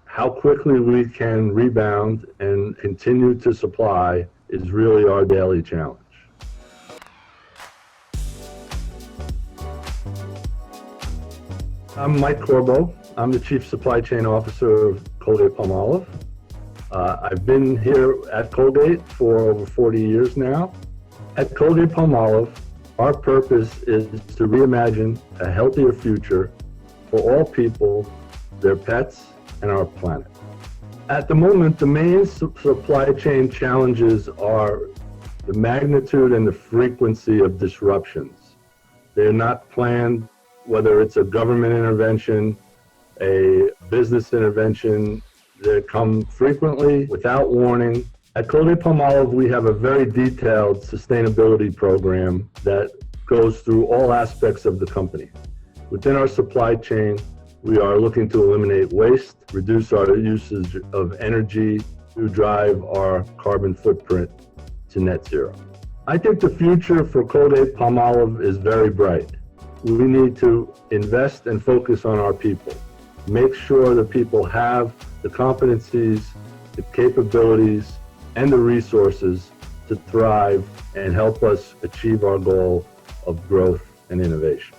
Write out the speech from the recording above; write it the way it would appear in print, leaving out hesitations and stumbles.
how quickly we can rebound and continue to supply is really our daily challenge. I'm Mike Corbo. I'm the Chief Supply Chain Officer of Colgate-Palmolive. I've been here at Colgate for over 40 years now. At Colgate-Palmolive, our purpose is to reimagine a healthier future for all people, their pets, and our planet. At the moment, the main supply chain challenges are the magnitude and the frequency of disruptions. They're not planned, whether it's a government intervention, a business intervention. They come frequently, without warning. At Colgate-Palmolive, we have a very detailed sustainability program that goes through all aspects of the company. Within our supply chain, we are looking to eliminate waste, reduce our usage of energy to drive our carbon footprint to net zero. I think the future for Colgate-Palmolive is very bright. We need to invest and focus on our people. Make sure that people have the competencies, the capabilities, and the resources to thrive and help us achieve our goal of growth and innovation.